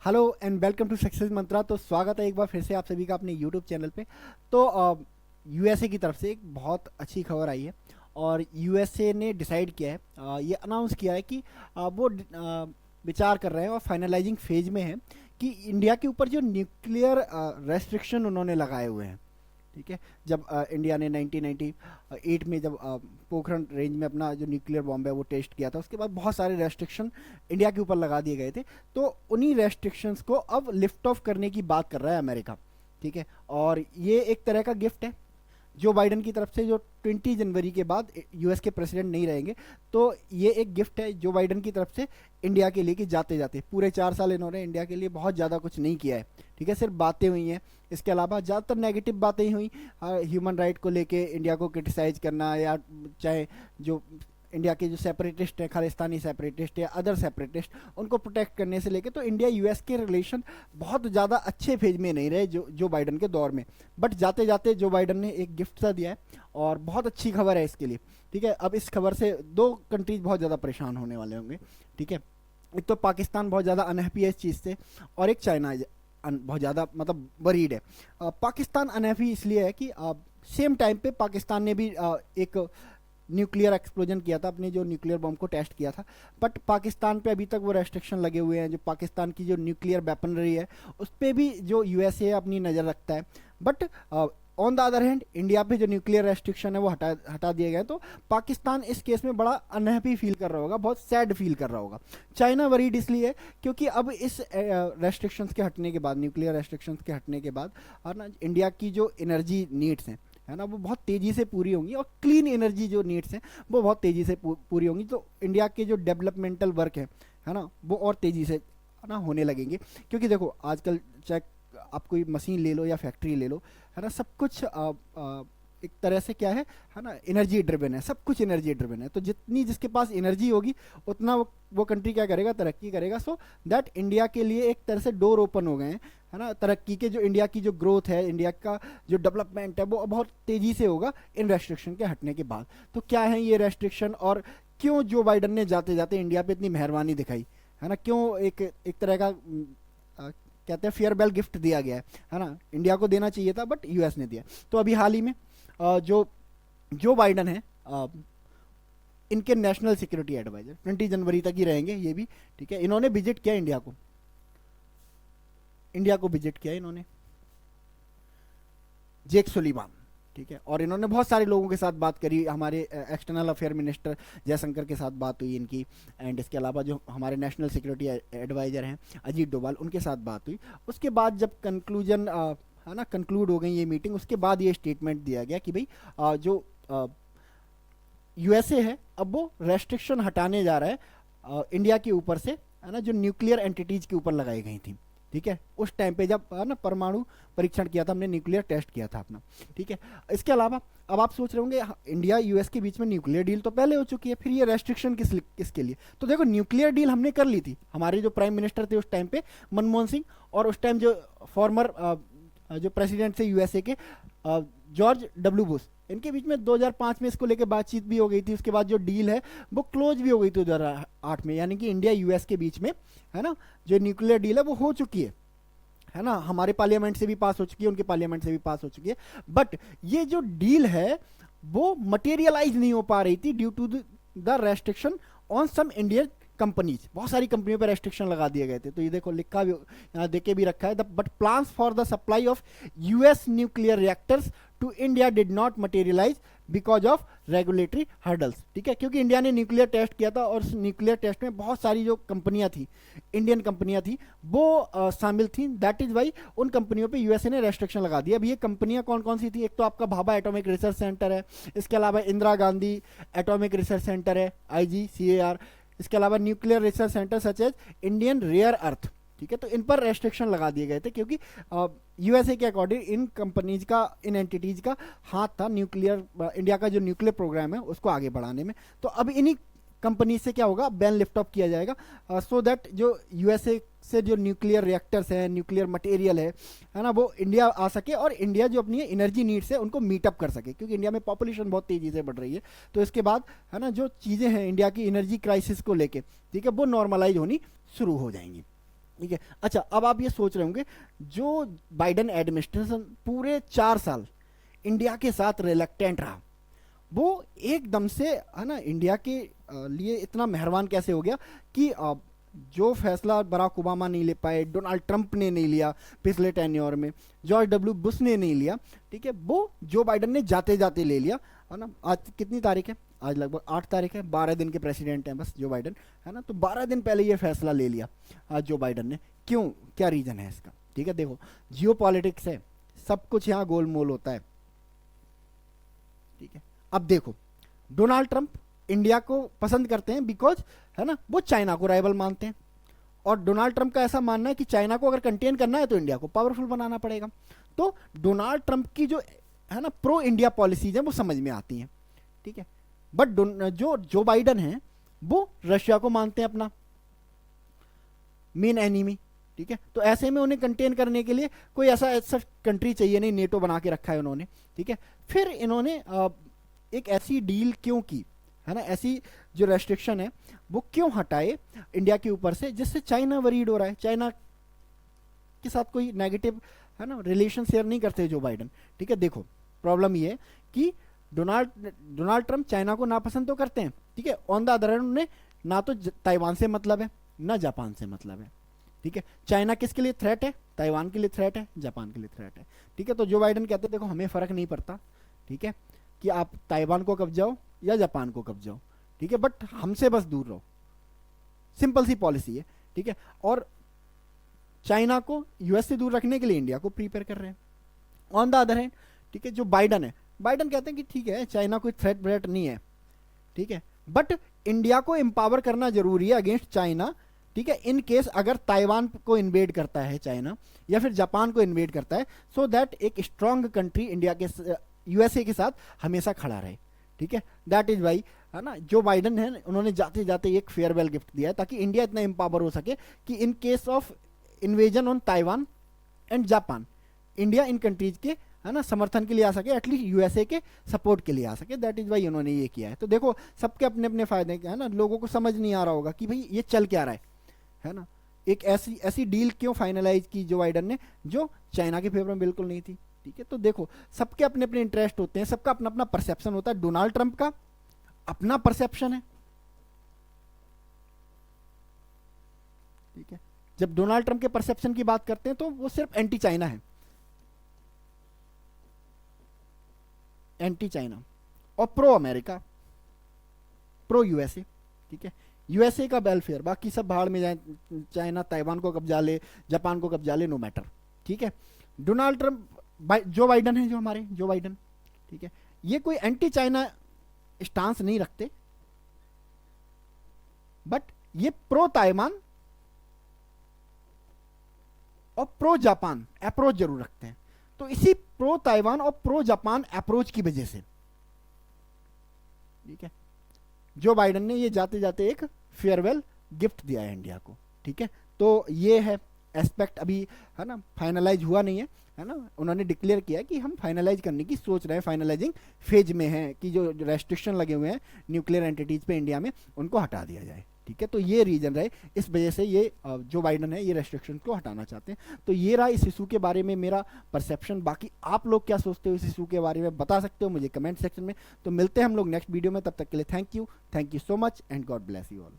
Hello and welcome to success Mantra. तो स्वागत है एक बार फिर से आप सभी का अपने यूट्यूब चैनल पे। तो यूएसए की तरफ से एक बहुत अच्छी खबर आई है और यूएसए ने डिसाइड किया है, ये अनाउंस किया है कि वो विचार कर रहे हैं और फाइनलाइजिंग फेज में है कि इंडिया के ऊपर जो न्यूक्लियर रेस्ट्रिक्शन उन्होंने लगाए हुए हैं। ठीक है। जब इंडिया ने 1998 में जब पोखरण रेंज में अपना जो न्यूक्लियर बॉम्ब है वो टेस्ट किया था, उसके बाद बहुत सारे रेस्ट्रिक्शन इंडिया के ऊपर लगा दिए गए थे। तो उन्हीं रेस्ट्रिक्शंस को अब लिफ्ट ऑफ करने की बात कर रहा है अमेरिका। ठीक है। और ये एक तरह का गिफ्ट है जो बाइडन की तरफ से, जो 20 जनवरी के बाद यूएस के प्रेसिडेंट नहीं रहेंगे। तो ये एक गिफ्ट है जो बाइडन की तरफ से इंडिया के लिए कि जाते जाते पूरे 4 साल इन्होंने इंडिया के लिए बहुत ज़्यादा कुछ नहीं किया है। ठीक है, सिर्फ बातें हुई हैं। इसके अलावा ज़्यादातर नेगेटिव बातें ही हुई, ह्यूमन राइट को लेके इंडिया को क्रिटिसाइज करना, या चाहे जो इंडिया के जो सेपरेटिस्ट हैं, खालिस्तानी सेपरेटिस्ट या अदर सेपरेटिस्ट, उनको प्रोटेक्ट करने से लेके, तो इंडिया यूएस के रिलेशन बहुत ज़्यादा अच्छे फेज में नहीं रहे जो बाइडन के दौर में। बट जाते जाते जो बाइडन ने एक गिफ्ट सा दिया है और बहुत अच्छी खबर है इसके लिए। ठीक है। अब इस खबर से दो कंट्रीज बहुत ज़्यादा परेशान होने वाले होंगे। ठीक है। एक तो पाकिस्तान बहुत ज़्यादा अनहैप्पी है इस चीज़ से, और एक चाइना बहुत ज़्यादा मतलब वरीड है। पाकिस्तान अनहैप्पी इसलिए है कि सेम टाइम पे पाकिस्तान ने भी एक न्यूक्लियर एक्सप्लोजन किया था, अपने जो न्यूक्लियर बम को टेस्ट किया था। बट पाकिस्तान पे अभी तक वो रेस्ट्रिक्शन लगे हुए हैं। जो पाकिस्तान की जो न्यूक्लियर वेपनरी है उस पर भी जो यूएसए अपनी नज़र रखता है। But on the other hand India पे जो न्यूक्लियर रेस्ट्रिक्शन है वो हटा दिए गए। तो पाकिस्तान इस केस में बड़ा अनहैप्पी फील कर रहा होगा, बहुत सैड फील कर रहा होगा। चाइना वरीड इसलिए है क्योंकि अब इस रेस्ट्रिक्शंस के हटने के बाद, न्यूक्लियर रेस्ट्रिक्शंस के हटने के बाद, और ना इंडिया की जो एनर्जी नीड्स हैं, है ना, वो बहुत तेज़ी से पूरी होंगी, और क्लीन एनर्जी जो नीड्स हैं वो बहुत तेज़ी से पूरी होंगी। तो इंडिया के जो डेवलपमेंटल वर्क है ना, वो और तेज़ी से, है ना, होने लगेंगे। क्योंकि देखो आजकल चाहे आप कोई मशीन ले लो या फैक्ट्री ले लो, है ना, सब कुछ एक तरह से क्या है ना, एनर्जी ड्रिवन है। सब कुछ एनर्जी ड्रिवन है। तो जितनी जिसके पास एनर्जी होगी उतना वो कंट्री क्या करेगा, तरक्की करेगा। सो दैट इंडिया के लिए एक तरह से डोर ओपन हो गए हैं, है ना, तरक्की के। जो इंडिया की जो ग्रोथ है, इंडिया का जो डेवलपमेंट है, वो बहुत तेज़ी से होगा इन रेस्ट्रिक्शन के हटने के बाद। तो क्या है ये रेस्ट्रिक्शन, और क्यों जो बाइडन ने जाते जाते इंडिया पे इतनी मेहरबानी दिखाई, है ना, क्यों एक तरह का कहते हैं फेयरवेल गिफ्ट दिया गया है ना। इंडिया को देना चाहिए था बट यूएस ने दिया। तो अभी हाल ही में जो बाइडन है, इनके नेशनल सिक्योरिटी एडवाइजर 20 जनवरी तक ही रहेंगे ये भी। ठीक है। इन्होंने विजिट किया इंडिया को विजिट किया इन्होंने, जेक सुलीवान। ठीक है। और इन्होंने बहुत सारे लोगों के साथ बात करी। हमारे एक्सटर्नल अफेयर मिनिस्टर जयशंकर के साथ बात हुई इनकी, एंड इसके अलावा जो हमारे नेशनल सिक्योरिटी एडवाइजर हैं अजीत डोभाल, उनके साथ बात हुई। उसके बाद जब कंक्लूजन, है ना, कंक्लूड हो गई ये मीटिंग, उसके बाद ये स्टेटमेंट दिया गया कि भाई जो यूएसए है अब वो रेस्ट्रिक्शन हटाने जा रहा है इंडिया के ऊपर से, है ना, जो न्यूक्लियर एंटिटीज के ऊपर लगाई गई थी। ठीक है। उस टाइम पे जब, है ना, परमाणु परीक्षण किया था हमने, न्यूक्लियर टेस्ट किया था अपना। ठीक है। इसके अलावा अब आप सोच रहे होंगे इंडिया यूएस के बीच में न्यूक्लियर डील तो पहले हो चुकी है, फिर ये रेस्ट्रिक्शन किसके लिए। तो देखो न्यूक्लियर डील हमने कर ली थी, हमारे जो प्राइम मिनिस्टर थे उस टाइम पे मनमोहन सिंह, और उस टाइम जो फॉर्मर जो प्रेसिडेंट थे यूएसए के, जॉर्ज डब्ल्यू बुश, इनके बीच में 2005 में इसको लेके बातचीत भी हो गई थी। उसके बाद जो डील है वो क्लोज भी हो गई थी 2008 में, यानी कि इंडिया यूएस के बीच में, है ना, जो न्यूक्लियर डील है वो हो चुकी है ना, हमारे पार्लियामेंट से भी पास हो चुकी है, उनके पार्लियामेंट से भी पास हो चुकी है। बट ये जो डील है वो मटेरियलाइज नहीं हो पा रही थी due to the restriction on some Indian companies. बहुत सारी कंपनियों पर रेस्ट्रिक्शन लगा दिए गए थे। तो ये देखो लिखा भी, यहाँ देखे भी रखा है, but plans for the supply of US nuclear reactors to India did not materialise because of regulatory hurdles. ठीक है। क्योंकि इंडिया ने न्यूक्लियर टेस्ट किया था और उस न्यूक्लियर टेस्ट में बहुत सारी जो कंपनियां थी, इंडियन कंपनियां थी, वो शामिल थी। दैट इज वाई उन कंपनियों पे यूएसए ने रेस्ट्रिक्शन लगा दिया। अब ये कंपनियां कौन कौन सी थी, एक तो आपका भाभा एटॉमिक रिसर्च सेंटर है, इसके अलावा Indira Gandhi atomic research centre है, IGCAR, इसके अलावा nuclear research centre such as Indian rare earth. ठीक है। तो इन पर रेस्ट्रिक्शन लगा दिए गए थे क्योंकि यूएसए के अकॉर्डिंग इन कंपनीज का, इन एंटिटीज का हाथ था न्यूक्लियर, इंडिया का जो न्यूक्लियर प्रोग्राम है उसको आगे बढ़ाने में। तो अब इन्हीं कंपनी से क्या होगा, बैन लिफ्ट ऑफ किया जाएगा, सो दैट जो यूएसए से जो न्यूक्लियर रिएक्टर्स हैं, न्यूक्लियर मटेरियल है ना, वो इंडिया आ सके और इंडिया जो अपनी एनर्जी नीड्स है उनको मीटअप कर सके। क्योंकि इंडिया में पॉपुलेशन बहुत तेज़ी से बढ़ रही है। तो इसके बाद, है ना, जो चीज़ें हैं इंडिया की एनर्जी क्राइसिस को लेके, ठीक है, वो नॉर्मलाइज होनी शुरू हो जाएंगी। ठीक है। अच्छा, अब आप ये सोच रहे होंगे, जो बाइडेन एडमिनिस्ट्रेशन पूरे 4 साल इंडिया के साथ रिलक्टेंट रहा, वो एकदम से है ना इंडिया के लिए इतना मेहरबान कैसे हो गया कि जो फैसला बराक ओबामा नहीं ले पाए, डोनाल्ड ट्रंप ने नहीं लिया पिछले टेन्योर में, जॉर्ज डब्ल्यू बुश ने नहीं लिया, ठीक है, वो जो बाइडन ने जाते जाते ले लिया, है ना। आज कितनी तारीख है? आज लगभग 8 तारीख है। 12 दिन के प्रेसिडेंट हैं बस जो बाइडन, है ना। तो 12 दिन पहले ये फैसला ले लिया आज जो बाइडन ने। क्यों? क्या रीज़न है इसका? ठीक है, देखो, जियो पॉलिटिक्स है, सब कुछ यहाँ गोलमोल होता है, ठीक है। अब देखो, डोनाल्ड ट्रंप इंडिया को पसंद करते हैं बिकॉज, है ना, वो चाइना को राइवल मानते हैं, और डोनाल्ड ट्रंप का ऐसा मानना है कि चाइना को अगर कंटेन करना है तो इंडिया को पावरफुल बनाना पड़ेगा। तो डोनाल्ड ट्रंप की जो, है ना, प्रो इंडिया पॉलिसीज हैं वो समझ में आती हैं, ठीक है। बट जो बाइडन है वो रशिया को मानते हैं अपना मेन एनिमी, ठीक है। तो ऐसे में उन्हें कंटेन करने के लिए कोई ऐसा कंट्री चाहिए नहीं, नेटो बना के रखा है उन्होंने, ठीक है। फिर इन्होंने एक ऐसी डील क्यों की, है ना, ऐसी जो रेस्ट्रिक्शन है वो क्यों हटाए इंडिया के ऊपर से, जिससे चाइना वरीड हो रहा है। चाइना के साथ कोई नेगेटिव, है ना, रिलेशन शेयर नहीं करते जो बाइडन, ठीक है। देखो, प्रॉब्लम ये है कि डोनाल्ड ट्रंप चाइना को नापसंद तो करते हैं, ठीक है। ऑन द अदर हैंड उन्हें ना तो ताइवान से मतलब है, ना जापान से मतलब है, ठीक है। चाइना किसके लिए थ्रेट है? ताइवान के लिए थ्रेट है, जापान के लिए थ्रेट है, ठीक है। तो जो बाइडन कहते हैं देखो हमें फर्क नहीं पड़ता, ठीक है, कि आप ताइवान को कब्जाओ या जापान को कब्जाओ, ठीक है, बट हमसे बस दूर रहो। सिंपल सी पॉलिसी है, ठीक है। और चाइना को यूएस से दूर रखने के लिए इंडिया को प्रीपेयर कर रहे हैं। ऑन द अदर हैंड, ठीक है, जो बाइडन है, बाइडन कहते हैं कि ठीक है चाइना कोई थ्रेट ब्रेट नहीं है, ठीक है, बट इंडिया को एम्पावर करना जरूरी है अगेंस्ट चाइना, ठीक है। इन केस अगर ताइवान को इन्वेड करता है चाइना या फिर जापान को इन्वेड करता है, सो दैट एक स्ट्रांग कंट्री इंडिया के यूएसए के साथ हमेशा खड़ा रहे, ठीक है। दैट इज वाई, है ना, जो बाइडन है उन्होंने जाते जाते एक फेयरवेल गिफ्ट दिया है ताकि इंडिया इतना एम्पावर हो सके कि in case of invasion on Taiwan and Japan, India in countries के, है ना, समर्थन के लिए आ सके, एटलीस्ट यूएसए के सपोर्ट के लिए आ सके। दैट इज वाई उन्होंने ये किया है। तो देखो, सबके अपने अपने फायदे, है ना। लोगों को समझ नहीं आ रहा होगा कि भाई ये चल क्या रहा है ना। एक ऐसी डील क्यों फाइनलाइज की जो बाइडन ने, जो चाइना के फेवर में बिल्कुल नहीं थी, ठीक है। तो देखो, सबके अपने अपने इंटरेस्ट होते हैं, सबका अपना अपना परसेप्शन होता है। डोनाल्ड ट्रंप का अपना परसेप्शन है, ठीक है। जब डोनाल्ड ट्रंप के परसेप्शन की बात करते हैं तो वो सिर्फ एंटी चाइना है, एंटी चाइना, और प्रो अमेरिका, प्रो यूएसए, ठीक है। यूएसए का वेलफेयर, बाकी सब बाहर में जाए, चाइना ताइवान को कब्जा ले, जापान को कब्जा ले, नो मैटर, ठीक है। डोनाल्ड ट्रंप, जो बाइडन है, जो हमारे जो बाइडन, ठीक है, ये कोई एंटी चाइना स्टांस नहीं रखते, बट ये प्रो ताइवान और प्रो जापान अप्रोच जरूर रखते हैं। तो इसी प्रो ताइवान और प्रो जापान अप्रोच की वजह से, ठीक है, जो बाइडन ने ये जाते जाते एक फेयरवेल गिफ्ट दिया है इंडिया को, ठीक है। तो ये है एस्पेक्ट, अभी, है ना, फाइनलाइज हुआ नहीं है ना। उन्होंने डिक्लेयर किया कि हम फाइनलाइज करने की सोच रहे हैं, फाइनलाइजिंग फेज में है कि जो रेस्ट्रिक्शन लगे हुए हैं न्यूक्लियर एंटिटीज पे इंडिया में, उनको हटा दिया जाए, ठीक है। तो ये रीजन रहे, इस वजह से ये जो बाइडन है ये रेस्ट्रिक्शन को हटाना चाहते हैं। तो ये रहा इस इशू के बारे में मेरा परसेप्शन। बाकी आप लोग क्या सोचते हो इस इशू के बारे में, बता सकते हो मुझे कमेंट सेक्शन में। तो मिलते हैं हम लोग नेक्स्ट वीडियो में, तब तक के लिए thank you so much and God bless you all.